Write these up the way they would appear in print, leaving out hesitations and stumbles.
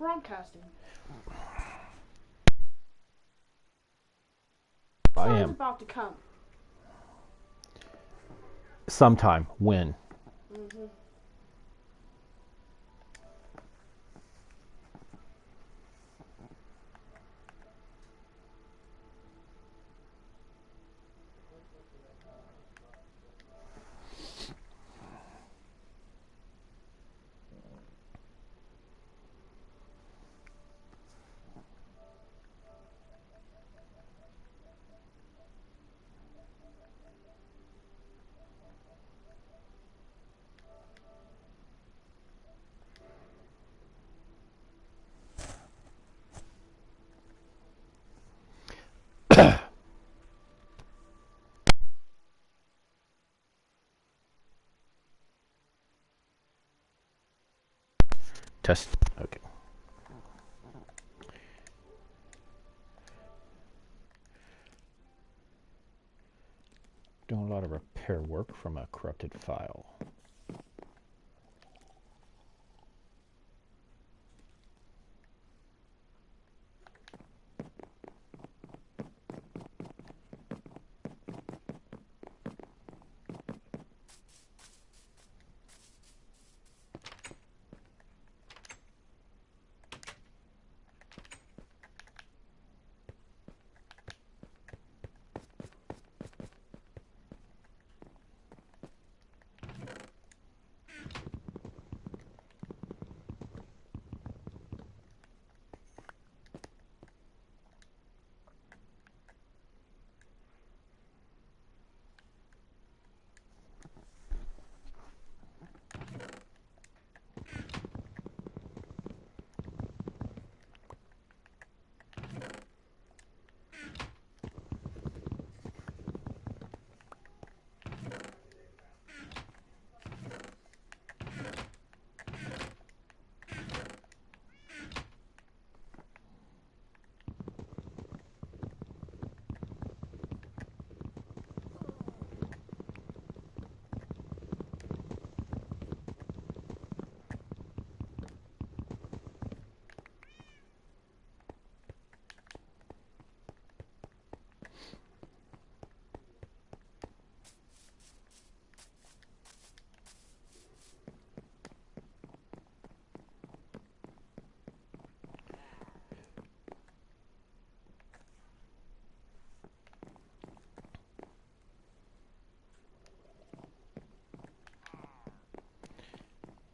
broadcasting. I am. About to come. Sometime. When? Mm-hmm. Test. Okay. Doing a lot of repair work from a corrupted file.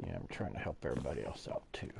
Yeah, I'm trying to help everybody else out too.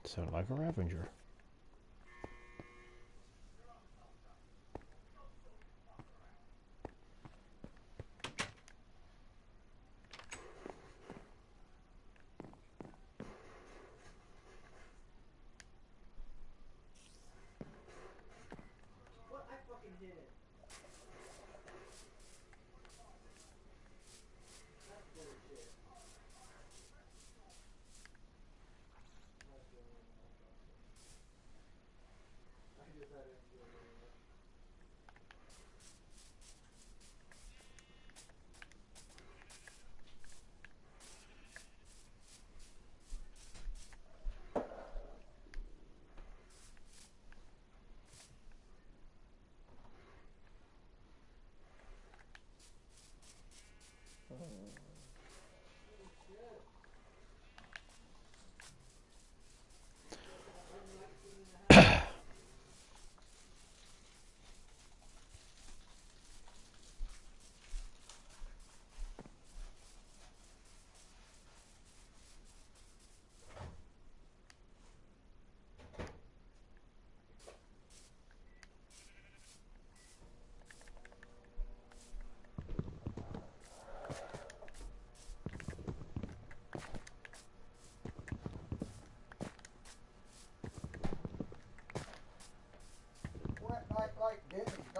Sound like a Ravager.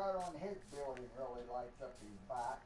right on his building really lights up his back.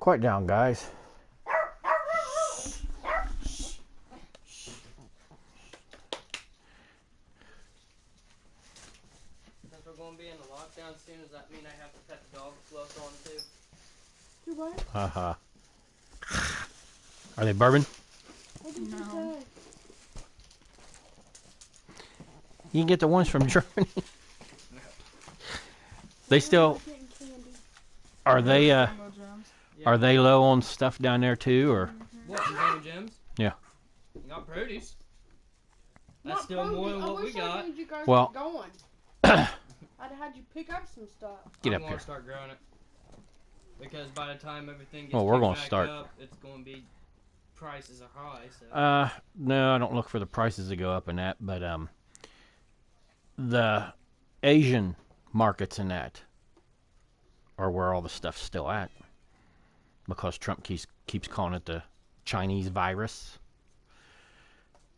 Quiet down, guys. Since we're going to be in the lockdown soon, does that mean I have to pet the dog clothes on too? Do what? Haha. Are they bourbon? What did you No. say? You can get the ones from Germany. They still Getting candy. are they Jumbo Jams. Yeah. are they low on stuff down there too, or What, in Jimmy Jim's? Yeah. You got produce. Not That's still more than produce. what we got. I wish I knew you guys Well- were going. I'd have had you pick up some stuff. Get I'm up gonna here. start growing it. Because by the time everything gets Well, we're picked gonna back start. up, it's going to be, prices are high, so. No, I don't look for the prices to go up in that, but the Asian markets in that are where all the stuff's still at, because Trump keeps calling it the Chinese virus.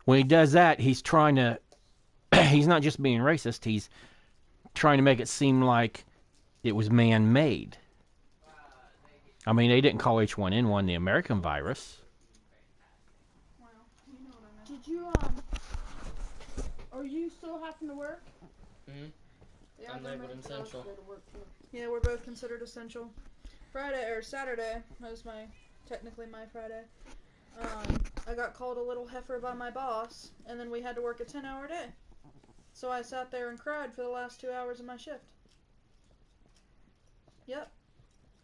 When he does that, he's trying to he's not just being racist, he's trying to make it seem like it was man-made. I mean, they didn't call H1N1 the American virus. Well, you know what I meant. Did you, are you still having to work? Mhm. Yeah, I'm they're labeled making us essential. go to work too. Yeah, we're both considered essential. Friday or Saturday was technically my Friday. I got called a little heifer by my boss, and then we had to work a 10-hour day. So I sat there and cried for the last 2 hours of my shift. Yep.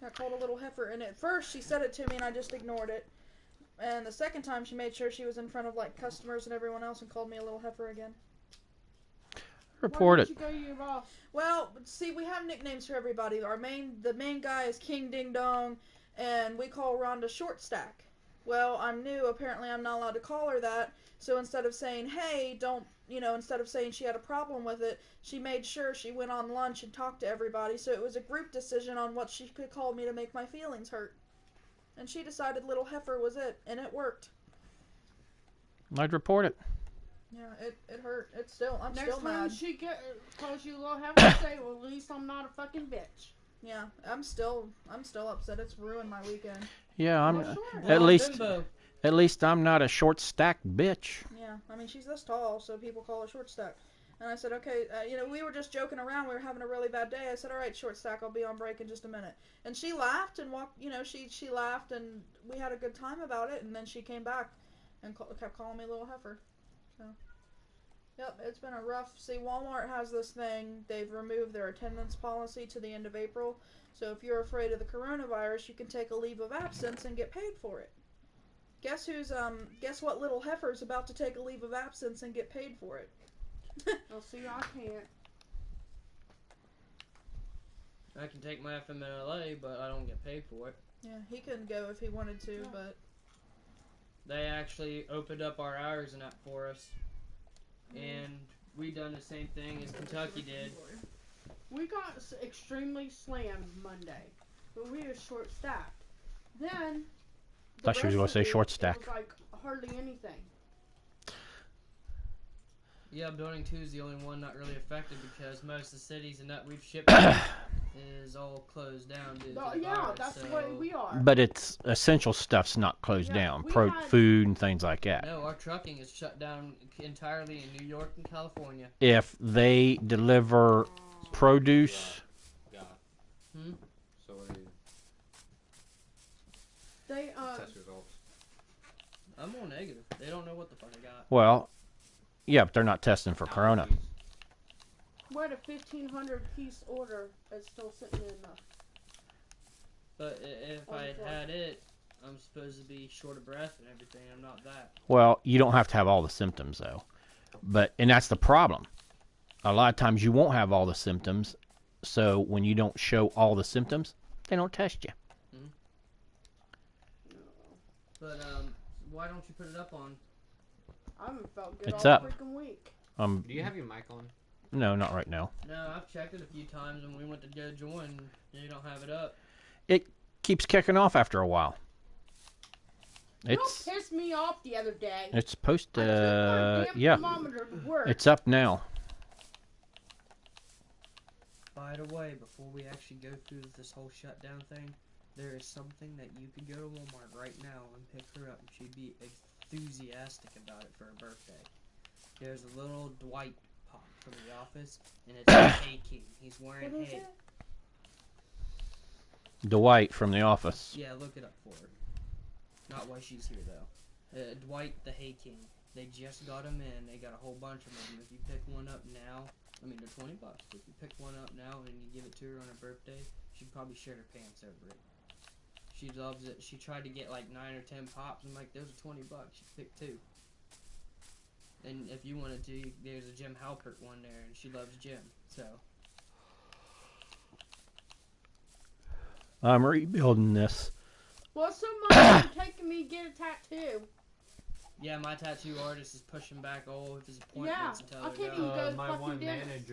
Got called a little heifer, and at first she said it to me and I just ignored it. And the second time she made sure she was in front of like customers and everyone else and called me a little heifer again. Report Why it. didn't you go to your boss? Well, see, we have nicknames for everybody. The main guy is King Ding Dong, and we call Rhonda Short Stack. Well, I'm new. Apparently, I'm not allowed to call her that. So instead of saying, "Hey, don't," instead of saying she had a problem with it, she made sure she went on lunch and talked to everybody. So it was a group decision on what she could call me to make my feelings hurt. And she decided Little Heifer was it, and it worked. I'd report it. Yeah, it hurt. I'm still Next time mad. she calls you a little heifer, say, well, at least I'm not a fucking bitch. Yeah, I'm still upset. It's ruined my weekend. Yeah, I'm Well, sure. at Well, least bimbo. at least I'm not a short stack bitch. Yeah, I mean, she's this tall, so people call her Short Stack. And I said, okay, we were just joking around. We were having a really bad day. I said, all right, Short Stack, I'll be on break in just a minute. And she laughed and walked, she laughed and we had a good time about it. And then she came back and kept calling me Little Heifer. So, yep, it's been a rough. See, Walmart has this thing. They've removed their attendance policy to the end of April. So if you're afraid of the coronavirus, you can take a leave of absence and get paid for it. Guess what little heifer's about to take a leave of absence and get paid for it? I'll see, I can't. I can take my FMLA, but I don't get paid for it. Yeah, he couldn't go if he wanted to, Yeah. but They actually opened up our hours and that for us. And we done the same thing as Kentucky did. We got extremely slammed Monday, but we were short stacked. Then, Thought she was gonna say short It stack. was like hardly anything. Yeah, Building 2 is the only one not really affected because most of the cities and that we've shipped to is all closed down due to the Yeah, virus, that's so the way we are. But it's essential stuff's not closed Yeah, down. we had- Food and things like that. No, our trucking is shut down entirely in New York and California. If they deliver produce, Hmm? So what do you They test results? I'm all negative. They don't know what the fuck I got. well, yeah, but they're not testing for corona. we had a 1,500 piece order that's still sitting in the. But if On I the had floor. had it, I'm supposed to be short of breath and everything. I'm not that. Well, you don't have to have all the symptoms though. And that's the problem. A lot of times you won't have all the symptoms, so when you don't show all the symptoms, they don't test you. But why don't you put it up on? I haven't felt good It's all up. freaking week. Do you have your mic on? No, not right now. No, I've checked it a few times when we went to go join. And you don't have it up. It keeps kicking off after a while. It's Don't piss me off the other day. it's supposed I took my to damn yeah. thermometer to work. It's up now. By the way, before we actually go through this whole shutdown thing, there is something that you could go to Walmart right now and pick her up, and she'd be enthusiastic about it for her birthday. There's a little Dwight pop from The Office, and it's a Hey King. He's wearing What is Hey. it? Dwight from The Office. Yeah, look it up for her. Not why she's here though. Dwight the Hay King. They just got him in. They got a whole bunch of them. If you pick one up now, I mean they're $20. If you pick one up now and you give it to her on her birthday, she'd probably shit her pants over it. She loves it. She tried to get like 9 or 10 pops. I'm like, those are $20. She picked 2. And if you wanted to, there's a Jim Halpert one there, and she loves Jim. So I'm rebuilding this. Well, somebody's taking me to get a tattoo. yeah, my tattoo artist is pushing back all of his appointments Yeah, until I they're can't done. even go to my fucking one dentist.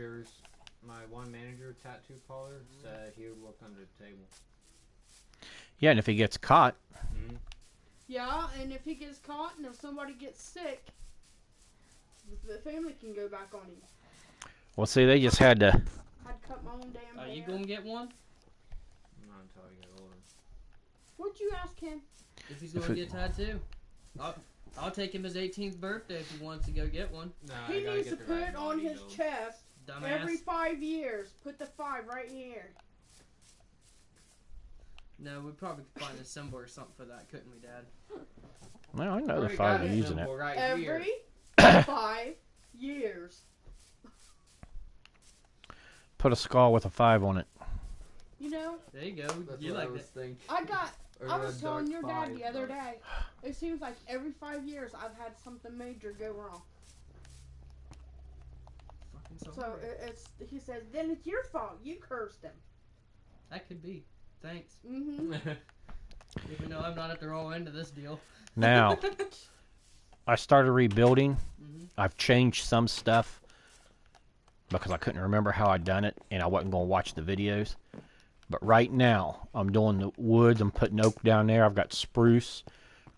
manager tattoo parlor said he would look under the table. Yeah, and if he gets caught, Yeah, and if he gets caught and if somebody gets sick, the family can go back on him. well, see, they just had to. I'd cut my own damn Are hair. you gonna get one? Not until I get older. What'd you ask him? If he's If gonna it- get a tattoo, I'll take him his 18th birthday if he wants to go get one. Nah, He I gotta needs to get the put right it on body his build. chest Dumbass. every 5 years. Put the 5 right here. No, we probably could find a symbol or something for that, couldn't we, Dad? Well, I know the Already five got are a using it. symbol right Every here. 5 years. Put a skull with a 5 on it. You know, There you go. That's You what I like was that? thinking. I was telling your dad the other day. day. It seems like every 5 years I've had something major go wrong. Fucking So sorry. he says, then it's your fault. You cursed him. That could be. Thanks. Mm-hmm. Even though I'm not at the raw end of this deal. Now, I started rebuilding. Mhm. I've changed some stuff because I couldn't remember how I'd done it, and I wasn't going to watch the videos. But right now, I'm doing the woods. I'm putting oak down there. I've got spruce,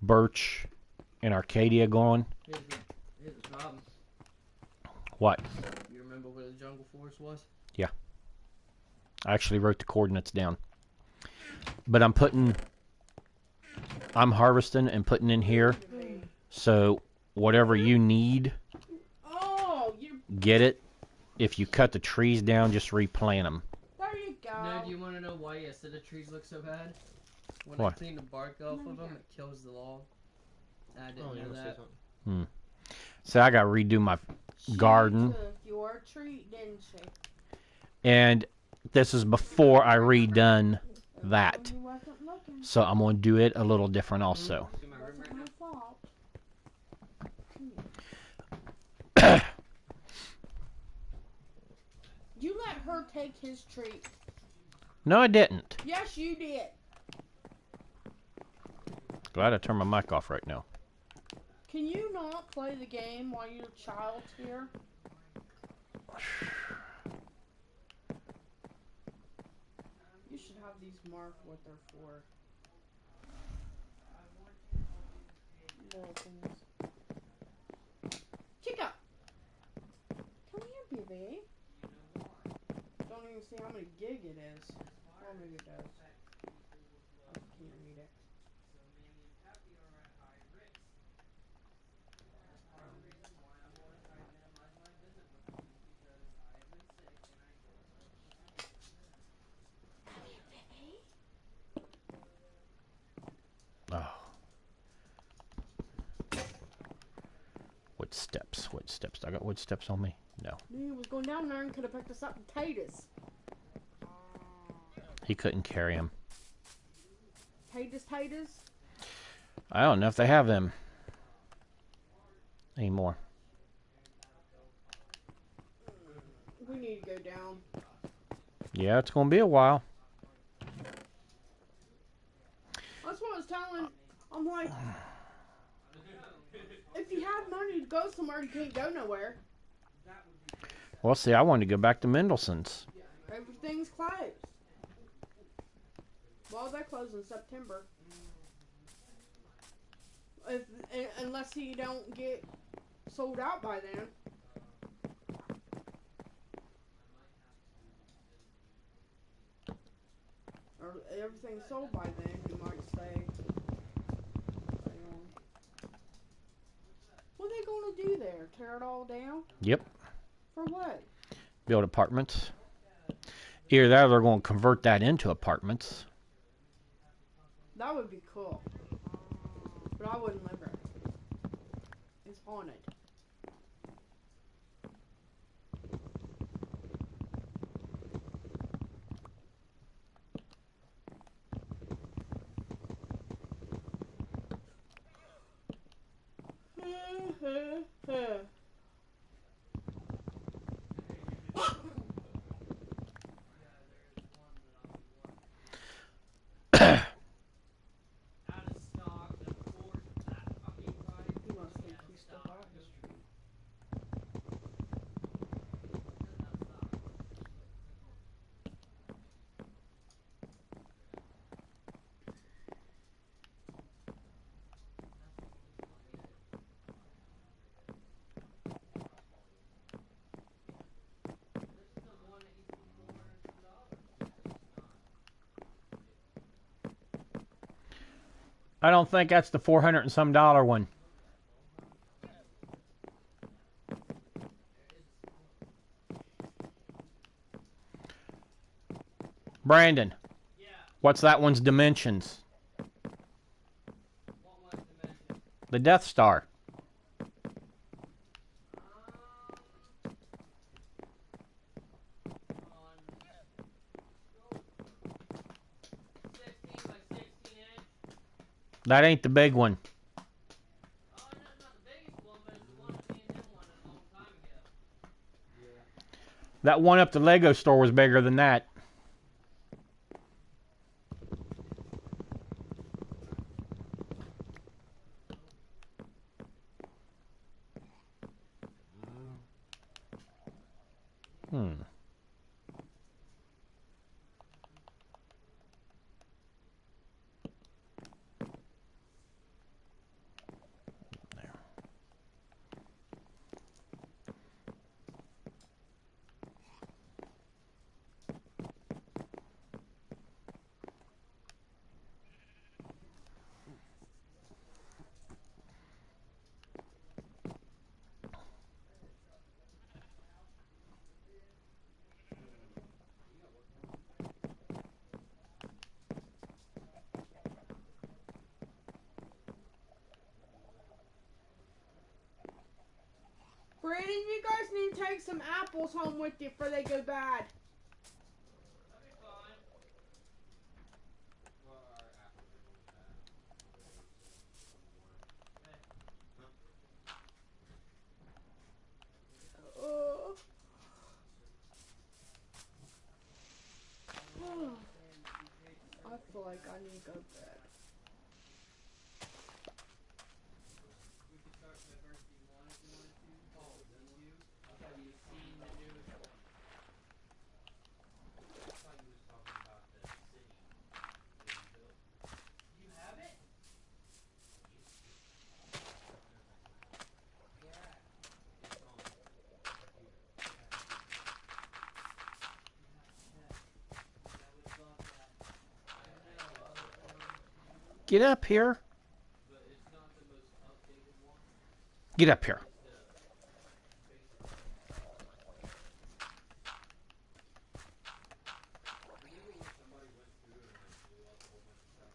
birch, and Arcadia going. Here's the problem. What? You remember where the jungle forest was? I actually wrote the coordinates down. But I'm harvesting and putting in here. So whatever you need, Oh, you get it. If you cut the trees down, just replant them. there you go. No, do you want to know why Acidic trees look so bad? When I Why? clean the bark off of them, it kills the log. I didn't Oh, you know want to say that. something? So I got to redo my She garden. took your treat, didn't she? And this is before I redone that. You wasn't looking. So I'm going to do it a little different also. See my room right Wasn't now? my fault. You let her take his treat. No, I didn't. Yes, you did. Glad I turned my mic off right now. Can you not play the game while your child's here? You should have these marked what they're for. Little things. Chica! Come here, baby. Don't even see how many gig it is. Or maybe it does. I can't read it. Oh. Wood steps. Wood steps. I got wood steps on me? No. He was going down there and could have picked us up potatoes. He couldn't carry them. Taters? I don't know if they have them anymore. We need to go down. Yeah, it's going to be a while. That's what I was telling. I'm like, if you have money to go somewhere, you can't go nowhere. Well, see, I wanted to go back to Mendelssohn's. Everything's closed. Well, they close in September. Unless you don't get sold out by then. or everything's sold by then, you might stay on. What are they going to do there? Tear it all down? Yep. For what? Build apartments. Either that or they're going to convert that into apartments. That would be cool. But I wouldn't live there. It's haunted. He must think he's still out in the street. I don't think that's the $400 and some one. Brandon. Yeah. What's that one's dimensions? What one's dimension? The Death Star. On 16 by 16 inch. That ain't the big one. Oh, no, it's not the biggest one, but it's the one that me and him wanted a long time ago. That one up the Lego store was bigger than that. Hmm. Brandon, you guys need to take some apples home with you before they go bad. That'd be fine. I feel like I need to go to bed. We could start Diversity 1 if you wanted to. Oh, then you? Have you seen the newest one? I thought you was talking about the city being built. You have it? Yeah. It's on the computer. I would love that. I know other ones do, Get up here. but it's not the most updated one. Get up here. It's the basic one. Remember when somebody went through and like blew up a whole bunch of stuff?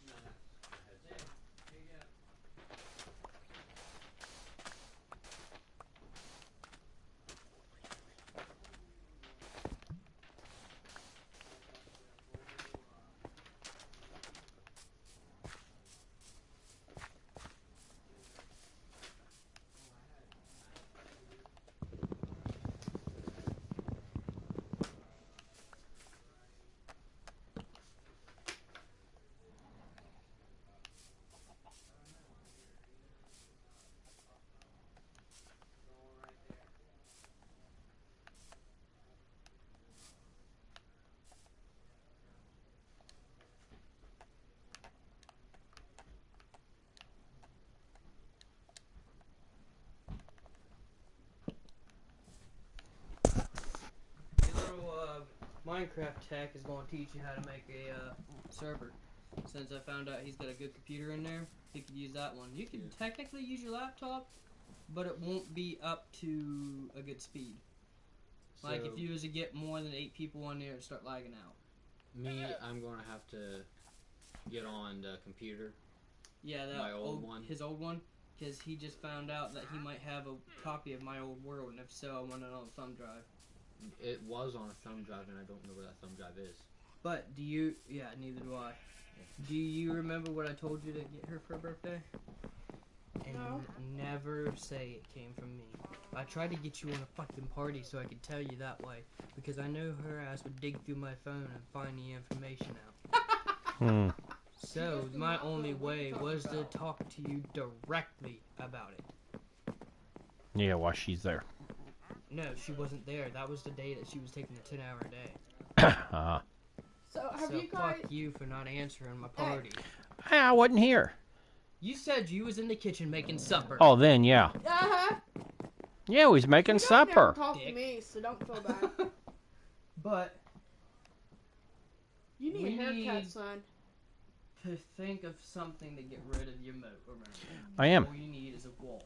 No, that's the headset. Here you go. MineCraft tech is going to teach you how to make a server. Since I found out he's got a good computer in there, he could use that one. You can technically use your laptop, but it won't be up to a good speed. Like if you was to get more than 8 people on there, it'd start lagging out. Me, I'm gonna have to get on the computer. Yeah, that my old one. His old one, because he just found out that he might have a copy of My Old World, and if so, I want it on a thumb drive. It was on a thumb drive, and I don't know where that thumb drive is. But do you? Yeah, neither do I. Do you remember what I told you to get her for her birthday? And No. never say it came from me. I tried to get you on a fucking party so I could tell you that way, because I know her ass would dig through my phone and find the information out. So my only way was to talk to you directly about it. Yeah, while she's there. No, she wasn't there. That was the day that she was taking a 10-hour day. So have So you guys? fuck you for not answering my party. I wasn't here. You said you was in the kitchen making supper. Oh, then, yeah. Yeah, we was making You don't never supper. talk to Dick. me, so don't feel bad. But You need We a haircut, need- son. to think of something to get rid of your moat around you. I am. All you need is a wall.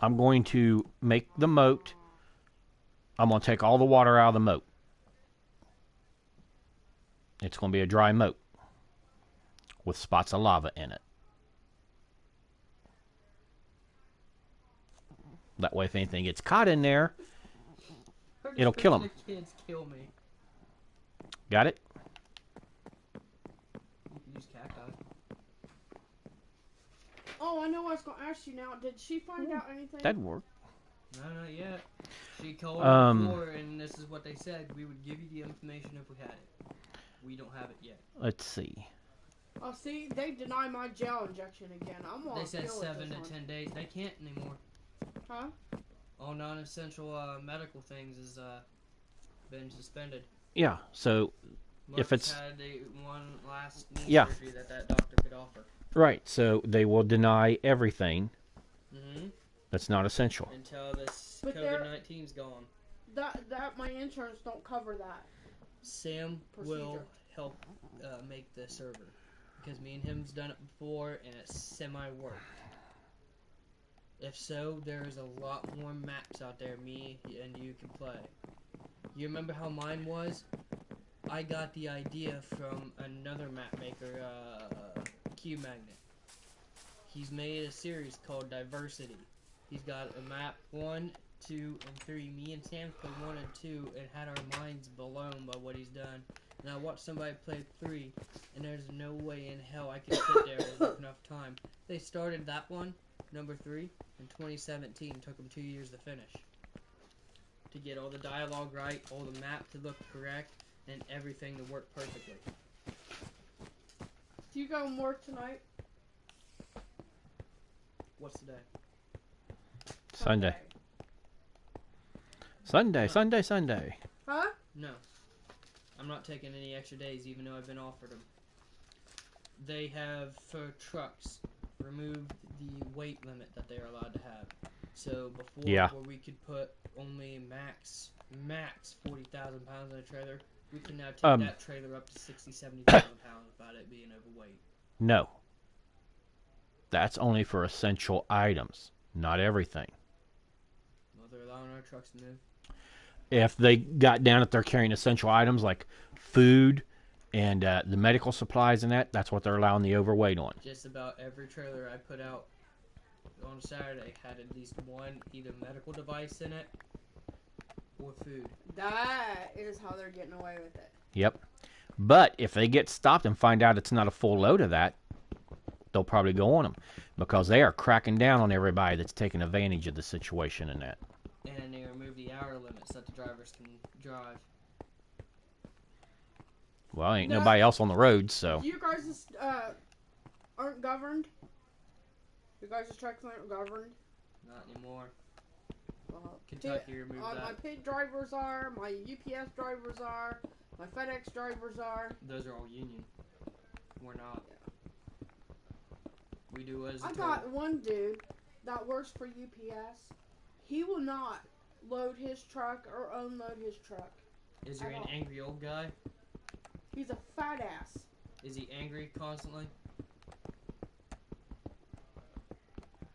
I'm going to make the moat. I'm going to take all the water out of the moat. It's going to be a dry moat with spots of lava in it. That way, if anything gets caught in there, it'll kill 'em. The kids kill me. got it? You can use cacti. Oh, I know what I was going to ask you now. Did she find out anything? That'd work. No, not yet. She called before, and this is what they said. We would give you the information if we had it. We don't have it yet. Let's see. Oh, see, they deny my gel injection again. I'm gonna They said deal with 7 this to one. 10 days. They can't anymore. Huh? All non-essential medical things has been suspended. Yeah, so, if Marcus it's- had one last knee Yeah. surgery that doctor could offer. right, so they will deny everything Mm-hmm. that's not essential. Until this But they're- COVID-19's gone. That my insurance don't cover that. Sam will Procedure. help make the server, because me and him's done it before and it's semi-worked. If so, there's a lot more maps out there me and you can play. You remember how mine was? I got the idea from another map maker, Q Magnet. He's made a series called Diversity. He's got a map 1, 2, and 3. Me and Sam played 1 and 2 and had our minds blown by what he's done. And I watched somebody play 3, and there's no way in hell I could sit there with enough time. They started that one, number 3, in 2017. Took them 2 years to finish. To get all the dialogue right, all the map to look correct, and everything to work perfectly. Do you go and work tonight? What's today? Sunday. Sunday. Huh? No. I'm not taking any extra days, even though I've been offered them. They have, for trucks, removed the weight limit that they're allowed to have. So before, Yeah. where we could put only max 40,000 pounds in a trailer, we can now take that trailer up to 60, 70,000 pounds without it being overweight. No. That's only for essential items, not everything. Well, they're allowing our trucks to move. If they got down that they're carrying essential items like food and the medical supplies and that's what they're allowing the overweight on. Just about every trailer I put out on Saturday had at least one either medical device in it or food. That is how they're getting away with it. Yep. But if they get stopped and find out it's not a full load of that, they'll probably go on them because they are cracking down on everybody that's taking advantage of the situation and that. And they remove the hour limits that the drivers can drive. Well, ain't No. nobody else on the road, so. You guys just, aren't governed? You guys' trucks aren't governed? Not anymore. Well, Kentucky removed my that. pig drivers are, my UPS drivers are, my FedEx drivers are. Those are all union. We're not. We do as I told. got one dude that works for UPS. He will not load his truck or unload his truck Is there I an don't- angry old guy? He's a fat ass. Is he angry constantly?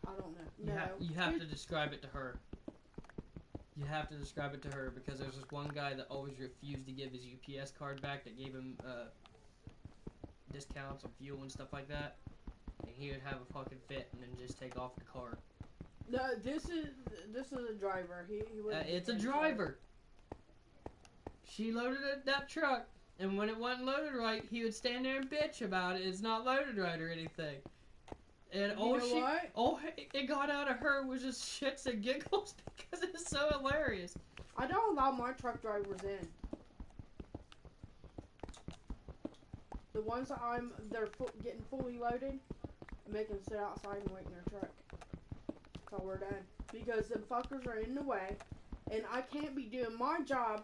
I don't know. No. You have to describe it to her. You have to describe it to her because there's this one guy that always refused to give his UPS card back that gave him discounts on fuel and stuff like that. And he would have a fucking fit and then just take off the car. No, this is a driver. He wouldn't It's a be driver. She loaded that truck, and when it wasn't loaded right, he would stand there and bitch about it. It's not loaded right or anything. And You know what? it got out of her was just shits and giggles because it's so hilarious. I don't allow my truck drivers in. The ones that they're getting fully loaded, I make them sit outside and wait in their truck till we're done. Because the fuckers are in the way, and I can't be doing my job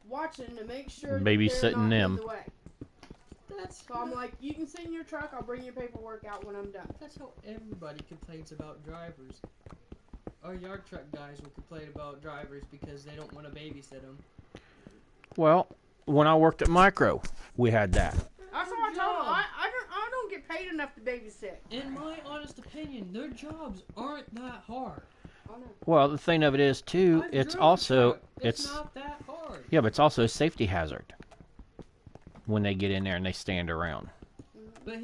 watching to make sure that they're Babysitting not them. in the way. That's So I'm like, you can sit in your truck, I'll bring your paperwork out when I'm done. That's how everybody complains about drivers. Our yard truck guys will complain about drivers because they don't want to babysit them. Well, when I worked at Micro, we had that. That's what I told them. I don't get paid enough to babysit. In my honest opinion, their jobs aren't that hard. I know. Well, the thing of it is too, I've it's drove a also truck. It's not that hard. yeah, but it's also a safety hazard when they get in there and they stand around. But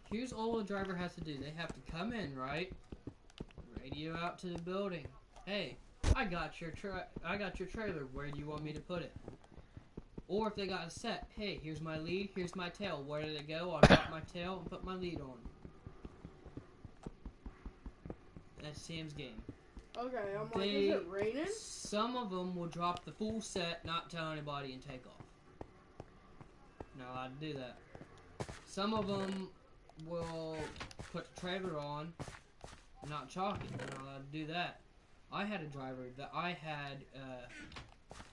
here's all a driver has to do. They have to come in, right? Radio out to the building. Hey, I got your trailer. Where do you want me to put it? Or if they got a set, hey, here's my lead, here's my tail. Where did it go? I'll drop my tail and put my lead on. That's Sam's game. Okay, I'm like, is it raining? Some of them will drop the full set, not tell anybody, and take off. Not allowed to do that. Some of them will put the trailer on, not chalk it. They're not allowed to do that. I had a driver that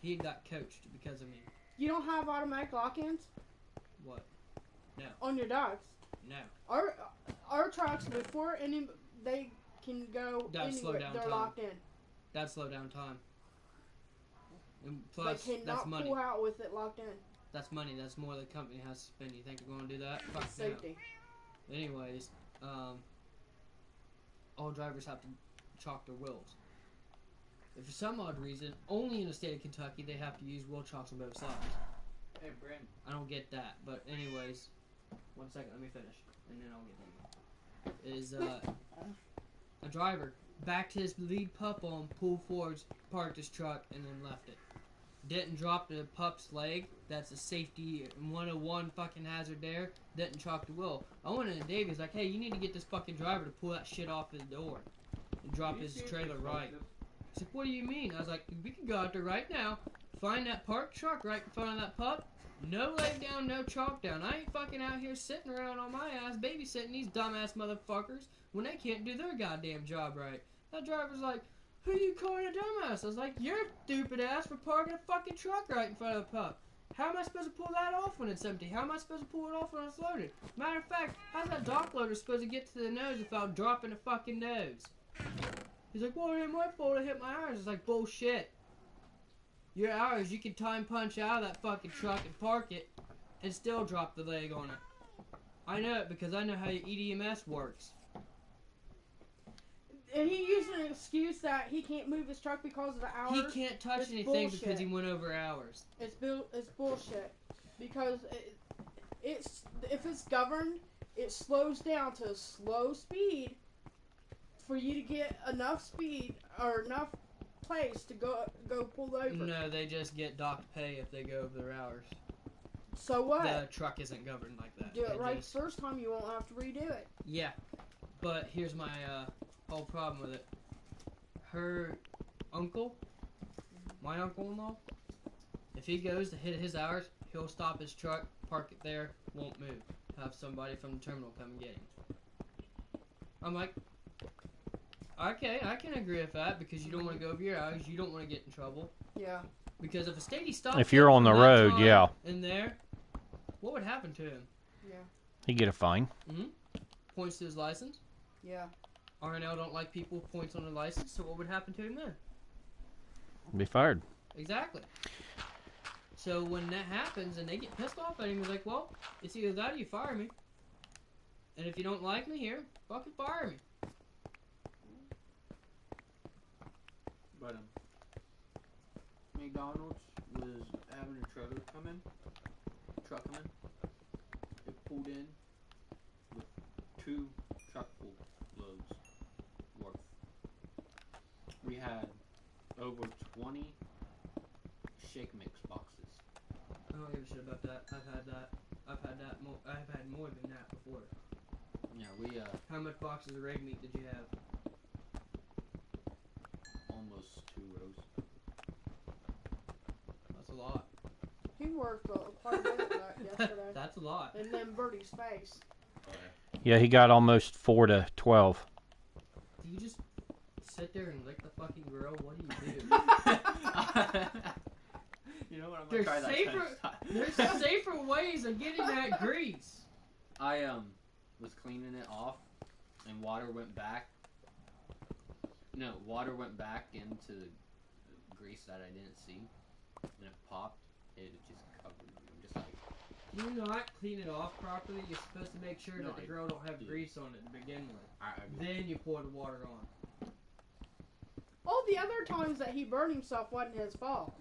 he got coached because of me. You don't have automatic lock-ins What? No. on your dogs. No. Our trucks, before they can go That'd slow anywhere, down they're time. locked in. That'd slow down time. And plus, They that's cannot money. pull out with it locked in. That's money. That's more the company has to spend. You think they're going to do that? Fuck no. Safety. Anyways, all drivers have to chalk their wheels. If for some odd reason, only in the state of Kentucky, they have to use wheel chocks on both sides. Hey, Brent. I don't get that. But anyways, 1 second, let me finish, and then I'll get done. Is a driver backed his lead pup on, pulled forwards, parked his truck, and then left it. Didn't drop the pup's leg. That's a safety 101 fucking hazard there. Didn't chalk the wheel. I went in and Davey's like, hey, you need to get this fucking driver to pull that shit off his door and drop his trailer right. He's like, what do you mean? I was like, we can go out there right now, find that parked truck right in front of that pup. No leg down, no chalk down. I ain't fucking out here sitting around on my ass babysitting these dumbass motherfuckers when they can't do their goddamn job right. That driver's like, who you calling a dumbass? I was like, you're a stupid ass for parking a fucking truck right in front of the pup. How am I supposed to pull that off when it's empty? How am I supposed to pull it off when it's loaded? Matter of fact, how's that dock loader supposed to get to the nose without dropping the fucking nose? He's like, well, it ain't my fault I hit my irons. It's like, bullshit. Your hours, you can time punch out of that fucking truck and park it and still drop the leg on it. I know it because I know how your EDMS works. And he used an excuse that he can't move his truck because of the hours. He can't touch It's anything bullshit. because he went over hours. It's bullshit. Because if it's governed, it slows down to a slow speed for you to get enough speed or enough place to go pull over. No, they just get docked pay if they go over their hours. So what? The truck isn't governed like that. Do it They right just- first time, you won't have to redo it. Yeah, but here's my whole problem with it. Her uncle, my uncle-in-law, if he goes to hit his hours, he'll stop his truck, park it there, won't move. Have somebody from the terminal come and get him. I'm like, okay, I can agree with that because you don't want to go over your hours, you don't want to get in trouble. Yeah. Because if a steady stops If you're on the road, yeah, in there, what would happen to him? Yeah. you get a fine. Points to his license. Yeah. RNL don't like people with points on their license, so what would happen to him then? Be fired. Exactly. So when that happens and they get pissed off at him, he's like, well, it's either that or you fire me. And if you don't like me here, fucking fire me. But McDonald's was having a truck come in. It pulled in with 2 truckful loads worth. We had over 20 shake mix boxes. I don't give a shit about that. I've had that. I've had more than that before. Yeah, we How much boxes of red meat did you have? almost 2 rows. That's a lot. He worked quite a bit of that yesterday. That's a lot. And then Birdie's face. Yeah, he got almost 4 to 12. Do you just sit there and lick the fucking grill? What do you do? You know what? I'm gonna There's try that safer- next time. There's safer ways of getting that grease. I was cleaning it off, and water went back. No, water went back into the grease that I didn't see, and it popped. It just covered me. I'm just like, Do you not clean it off properly? You're supposed to make sure No, that the I grill don't have do. grease on it to begin with. I Then you pour the water on. All the other times that he burned himself wasn't his fault.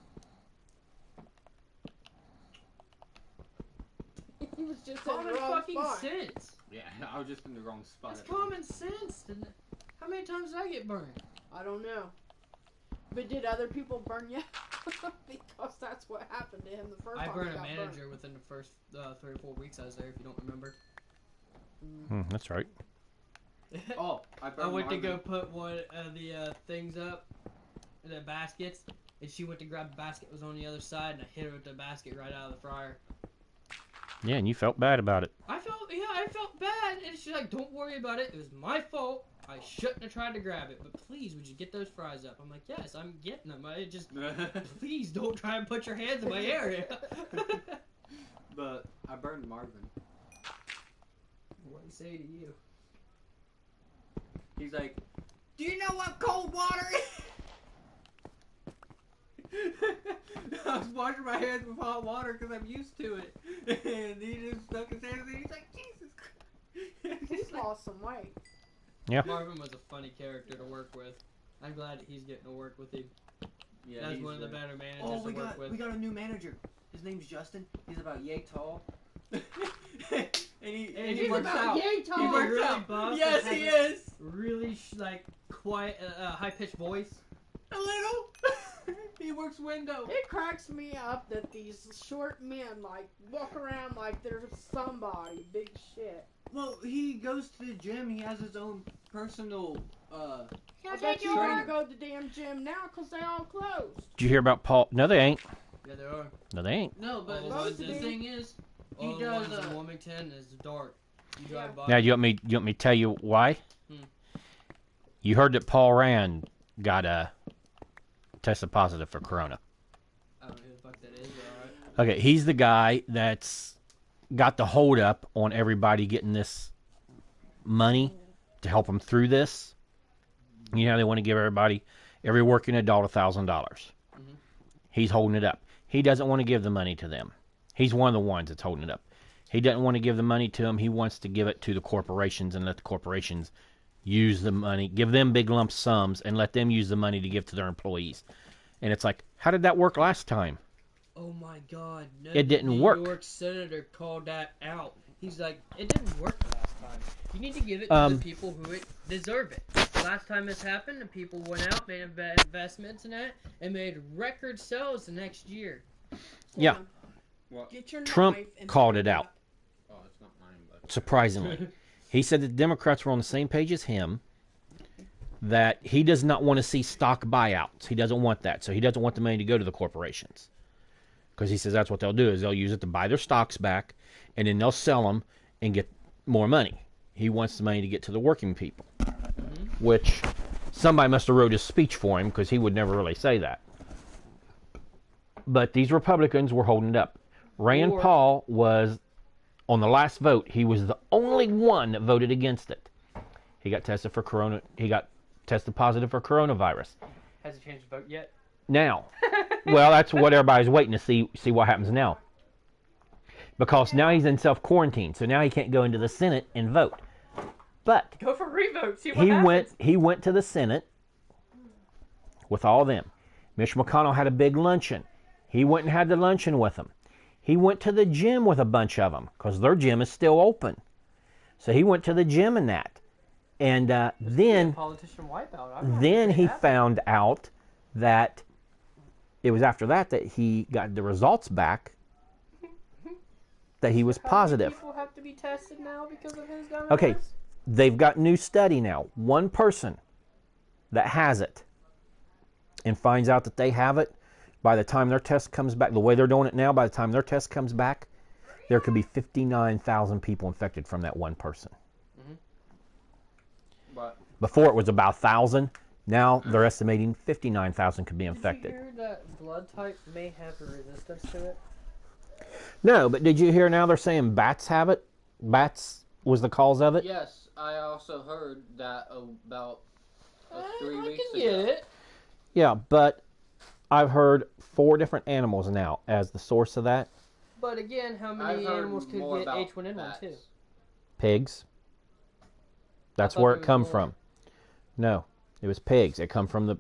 He was just in Common the wrong fucking spot. sense. yeah, I was just in the wrong spot. That's common sense. How many times did I get burned? I don't know. But did other people burn you? Because that's what happened to him the first I time burned he a got manager within the first 3 or 4 weeks I was there, if you don't remember. That's right. Oh, I burned I went to Marvin. go put one of the things up in the baskets, and she went to grab the basket, was on the other side, and I hit her with the basket right out of the fryer. Yeah, and you felt bad about it. I felt bad, and she's like, don't worry about it, it was my fault. I shouldn't have tried to grab it, but please, would you get those fries up? I'm like, yes, I'm getting them. I just, please don't try and put your hands in my area. But I burned Marvin. What do you say to you? He's like, do you know what cold water is? I was washing my hands with hot water because I'm used to it. And he just stuck his hands in. He's like, Jesus Christ. He's lost some weight. Yeah. Marvin was a funny character to work with. I'm glad that he's getting to work with him. Yeah, That was he's one of the better managers Oh, to work with. we got a new manager. His name's Justin. He's about yay tall. and he He's works about out. yay tall. He He's works really out. buff Yes, and he has is. Really, quiet, high-pitched voice. A little. He works window. It cracks me up that these short men like walk around like they're somebody. Big shit. Well, he goes to the gym. He has his own personal. I bet you don't go to the damn gym now because they all closed. Did you hear about Paul? No, they ain't. Yeah, there are. No, they ain't. No, but All the ones the in- thing is, All he the does. ones in Wilmington is dark. You drive by. Now, you want me to tell you why? You heard that Paul Rand got tested positive for corona. I don't know who the fuck that is, but alright. Okay, he's the guy that's got the hold up on everybody getting this money to help them through this. You know, they want to give every working adult $1,000. He's holding it up. He doesn't want to give the money to them. He's one of the ones that's holding it up. He doesn't want to give the money to them. He wants to give it to the corporations and let the corporations use the money, give them big lump sums, and let them use the money to give to their employees. And it's like, how did that work last time? Oh my God! No, It didn't New work. New York senator called that out. He's like, it didn't work last time. You need to give it to the people who deserve it. Last time this happened, the people went out, made investments in that, and made record sales the next year. Yeah. Get your Trump knife and called stab it out. Oh, it's not mine, but Surprisingly. He said that the Democrats were on the same page as him, that he does not want to see stock buyouts. He doesn't want that. So he doesn't want the money to go to the corporations. Because he says that's what they'll do, is they'll use it to buy their stocks back, and then they'll sell them and get more money. He wants the money to get to the working people. Which somebody must have wrote his speech for him, because he would never really say that. But these Republicans were holding it up. Rand Paul was, on the last vote, he was the only one that voted against it. He got tested for corona. He got tested positive for coronavirus. Has he changed his vote yet? Now, Well, that's what everybody's waiting to see what happens now. Because now he's in self-quarantine, so now he can't go into the Senate and vote. But Go for revote. See what happens. he went to the Senate with all of them. Mitch McConnell had a big luncheon. He went and had the luncheon with them. He went to the gym with a bunch of them because their gym is still open. So he went to the gym and that. And then Politician wipeout. he found out that it was after that he got the results back that he was positive. People have to be tested now because of his dumbass? Okay, they've got new study now. One person that has it and finds out that they have it, by the time their test comes back, the way they're doing it now, by the time their test comes back, there could be 59,000 people infected from that one person. But Before it was about 1,000. Now they're estimating 59,000 could be infected. Did you hear that blood type may have a resistance to it? No, but did you hear now they're saying bats have it? Bats was the cause of it? yes, I also heard that about 3 I weeks can ago. get it. Yeah, but I've heard 4 different animals now as the source of that. But again, how I've many heard animals could more get about H1N1 bats. too? Pigs. That's thought where there it was come more. from. No, it was pigs. It come from the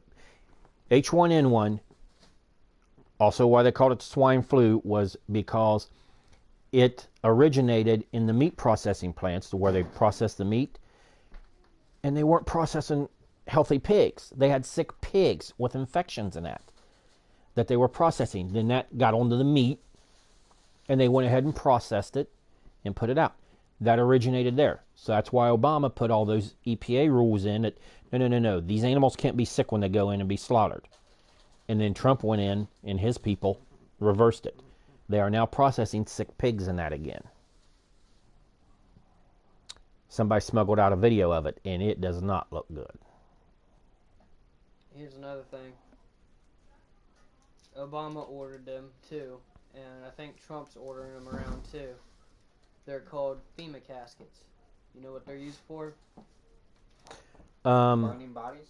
H1N1. Also, why they called it swine flu was because it originated in the meat processing plants, where they process the meat, and they weren't processing healthy pigs. They had sick pigs with infections in that they were processing. Then that got onto the meat, and they went ahead and processed it and put it out. That originated there. So that's why Obama put all those EPA rules in that, no, these animals can't be sick when they go in and be slaughtered. And then Trump went in, and his people reversed it. They are now processing sick pigs in that again. Somebody smuggled out a video of it, and it does not look good. Here's another thing. Obama ordered them too, and I think Trump's ordering them around too. They're called FEMA caskets. You know what they're used for? Burning bodies?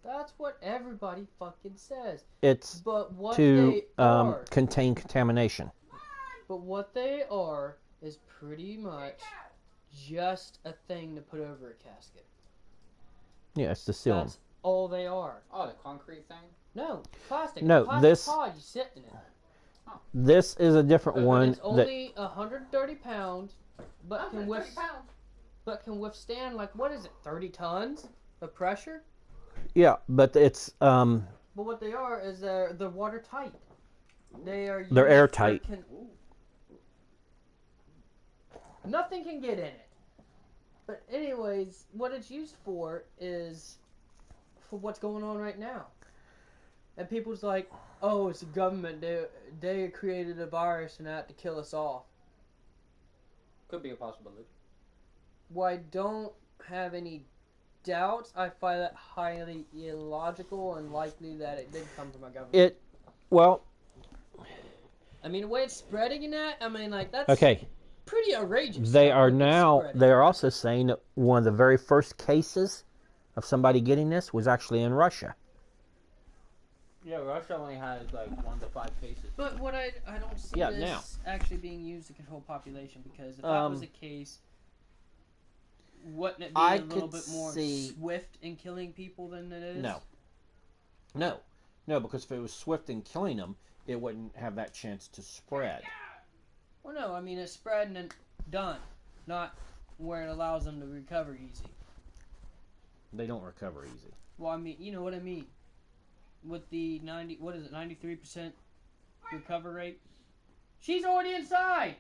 That's what everybody fucking says. It's But what to they are, contain contamination. but what they are is pretty much just a thing to put over a casket. Yeah, it's to seal them. That's all they are. Oh, the concrete thing? No, plastic. No, plastic this- pod you sit in it. This is a different But one. it's only 130 pounds, but can withstand like what is it, 30 tons of pressure? Yeah, but it's But what they are is they're watertight. They're used for airtight. Nothing can get in it. But anyways, what it's used for is for what's going on right now. And people's like, oh, it's the government. They created a virus and that to kill us all. Could be a possibility. Well, I don't have any doubts. I find that highly illogical and likely that it did come from a government. well, I mean, the way it's spreading in that, I mean, like, that's okay. pretty outrageous. They how are quick it's now. spreading. They are also saying that one of the very first cases of somebody getting this was actually in Russia. Yeah, Russia only has like 1 to 5 cases. But what I don't see Yeah, this now. actually being used to control population, because if that was the case, wouldn't it be I a little could bit more see- swift in killing people than it is? No, because if it was swift in killing them, it wouldn't have that chance to spread. Well, no, I mean it's spread and then done, not where it allows them to recover easy. They don't recover easy. Well, I mean, you know what I mean. With the 93% recover rate? She's already inside!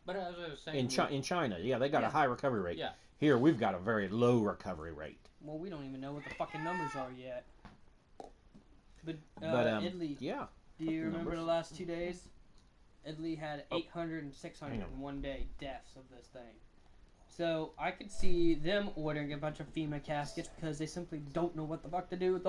But as I was saying, In China, yeah, they got a Yeah. high recovery rate. Yeah. Here, we've got a very low recovery rate. Well, we don't even know what the fucking numbers are yet. But, But Italy, yeah, do you remember numbers. the last 2 days? Italy had Oh. 800 and 600 Hang on. in one day deaths of this thing. So I could see them ordering a bunch of FEMA caskets because they simply don't know what the fuck to do with